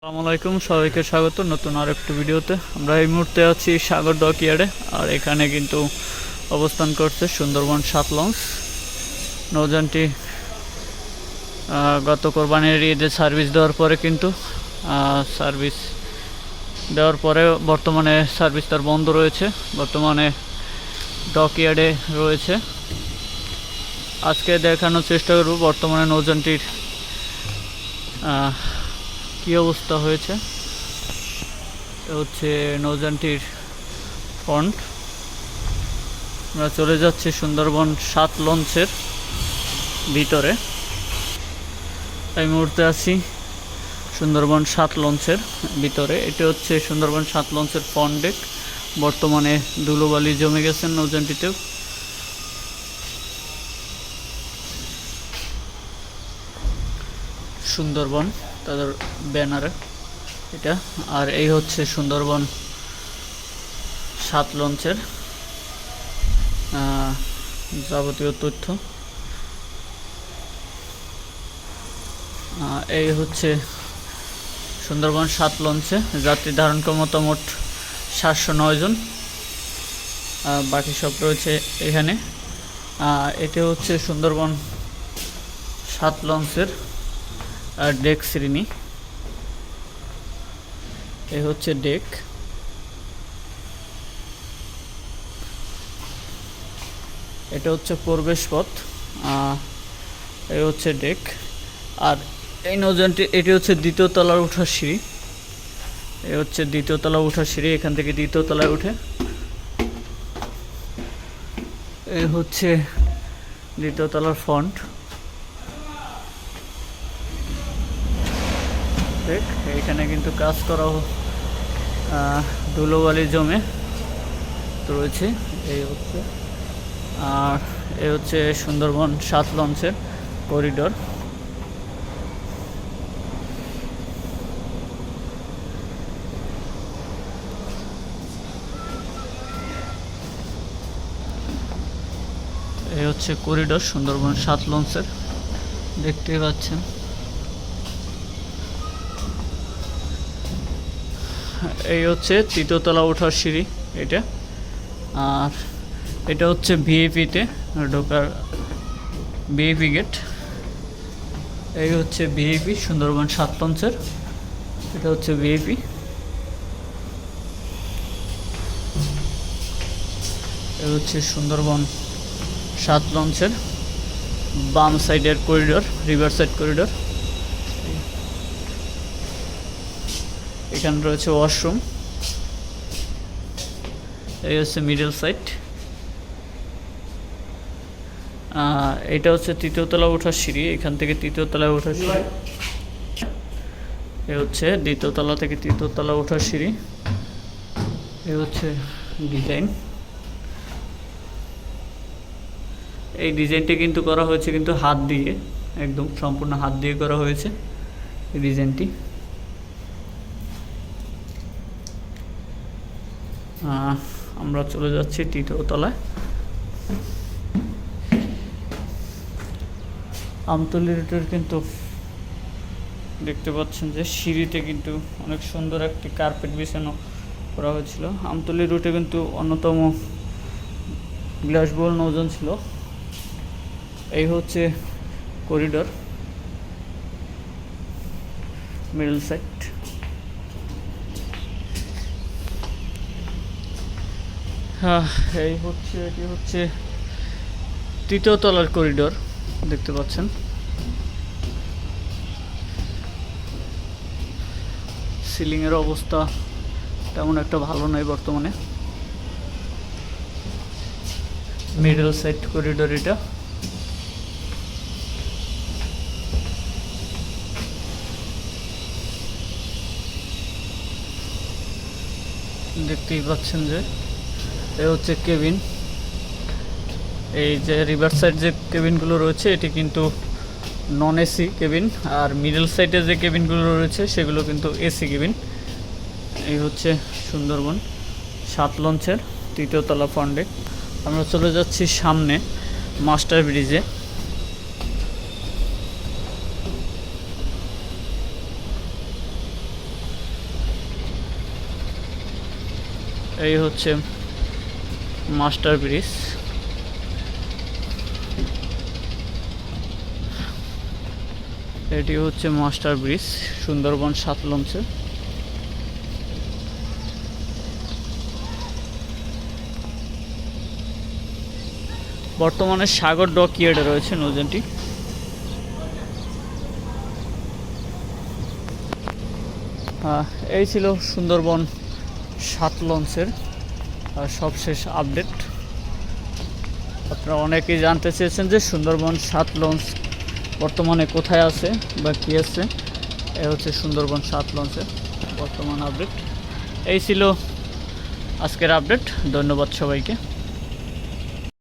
আসসালামু আলাইকুম, সবাইকে স্বাগত নতুন আরেকটি ভিডিওতে। আমরা এই মুহূর্তে আছি সাগর ডকইয়ার্ডে, আর এখানে কিন্তু অবস্থান করছে সুন্দরবন 7 লঞ্চ। নৌযানটি গত কোরবানির ঈদে সার্ভিস দেওয়ার পরে কিন্তু বর্তমানে সার্ভিস তার বন্ধ রয়েছে। বর্তমানে ডকইয়ার্ডে রয়েছে। আজকে দেখানোর চেষ্টা করব বর্তমানে নৌযানটির কী অবস্থা হয়েছে। হচ্ছে নৌযানটির ফ্রন্ট। আমরা চলে যাচ্ছি সুন্দরবন 7 লঞ্চের ভিতরে। এই মুহূর্তে আছি সুন্দরবন 7 লঞ্চের ভিতরে। এটি হচ্ছে সুন্দরবন 7 লঞ্চের ফ্রন্ট ডেক। বর্তমানে ধুলোবালি জমে গেছেন নৌযানটিতেও। সুন্দরবন তাদের ব্যানারে এটা। আর এই হচ্ছে সুন্দরবন 7 লঞ্চের যাবতীয় তথ্য। এই হচ্ছে সুন্দরবন 7 লঞ্চে যাত্রী ধারণ ক্ষমতা মোট 709 জন। বাকি সব রয়েছে এখানে। এটা হচ্ছে সুন্দরবন 7 লঞ্চের ডেক শ্রেণী। এই হচ্ছে ডেক। এটা হচ্ছে প্রবেশ পথ। এই হচ্ছে ডেক। আর এই নৌযানটি এটি হচ্ছে দ্বিতীয় তলার ওঠার সিঁড়ি। এই হচ্ছে দ্বিতীয় তলা ওঠার সিঁড়ি। এখান থেকে দ্বিতীয় তলায় উঠে এই হচ্ছে দ্বিতীয় তলার ফ্রন্ট। এখানে কিন্তু কাজ করা ধুলোবালি জমে রয়েছে। এই হচ্ছে আর এই হচ্ছে সুন্দরবন 7 লঞ্চের করিডোর। এই হচ্ছে করিডোর সুন্দরবন 7 লঞ্চের, দেখতেই পাচ্ছেন। এই হচ্ছে তৃতীয় তলা ওঠার সিঁড়ি এটা। আর এটা হচ্ছে ভিআইপিতে ঢোকার ভিআইপি গেট। এই হচ্ছে ভিআইপি সুন্দরবন 7 লঞ্চের। এটা হচ্ছে ভিআইপি। এই হচ্ছে সুন্দরবন 7 লঞ্চের বাম সাইডের করিডোর, রিভার সাইড করিডোর। এখানে রয়েছে ওয়াশরুম। এই হচ্ছে মিডল সাইড। এটা হচ্ছে তৃতীয় তলা ওঠার সিঁড়ি। এখান থেকে তৃতীয় তলায় ওঠার সিঁড়ি। এ হচ্ছে দ্বিতীয় তলা থেকে তৃতীয় তলা ওঠার সিঁড়ি। এ হচ্ছে ডিজাইন। এই ডিজাইনটি কিন্তু করা হয়েছে কিন্তু হাত দিয়ে, একদম সম্পূর্ণ হাত দিয়ে করা হয়েছে এই ডিজাইনটি। আমরা চলে যাচ্ছি তৃতীয় তলায়। আমতলী রুটের কিন্তু দেখতে পাচ্ছেন যে সিঁড়িতে কিন্তু অনেক সুন্দর একটি কার্পেট বিছানো করা হয়েছিল। আমতলী রুটে কিন্তু অন্যতম বিলাসবহুল নৌযান ছিল। এই হচ্ছে করিডোর, মিডল সাইড। এই হচ্ছে এটি হচ্ছে তৃতীয় তলার করিডোর, দেখতে পাচ্ছেন। সিলিংয়ের অবস্থা তেমন একটা ভালো নয় বর্তমানে। মিডল সাইড করিডোর এটা। দেখতেই পাচ্ছেন যে এ হচ্ছে কেবিন। এই যে রিভার সাইড যে কেবিনগুলো রয়েছে এটি কিন্তু নন এসি কেবিন, আর মিডল সাইডে যে কেবিনগুলো রয়েছে সেগুলো কিন্তু এসি কেবিন। এই হচ্ছে সুন্দরবন 7 লঞ্চের তৃতীয় তলা ফ্রন্টে। আমরা চলে যাচ্ছি সামনে মাস্টার ব্রিজে। এই হচ্ছে মাস্টার ব্রিজ। এটি হচ্ছে মাস্টার ব্রিজ সুন্দরবন 7 লঞ্চের। বর্তমানে সাগর ডকইয়ার্ডে রয়েছে নৌযানটি। এই ছিল সুন্দরবন 7 লঞ্চের সবশেষ আপডেট। আপনারা অনেকেই জানতে চেয়েছেন যে সুন্দরবন 7 লঞ্চ বর্তমানে কোথায় আছে বা কী আছে। এই হচ্ছে সুন্দরবন 7 লঞ্চের বর্তমান আপডেট। এই ছিল আজকের আপডেট। ধন্যবাদ সবাইকে।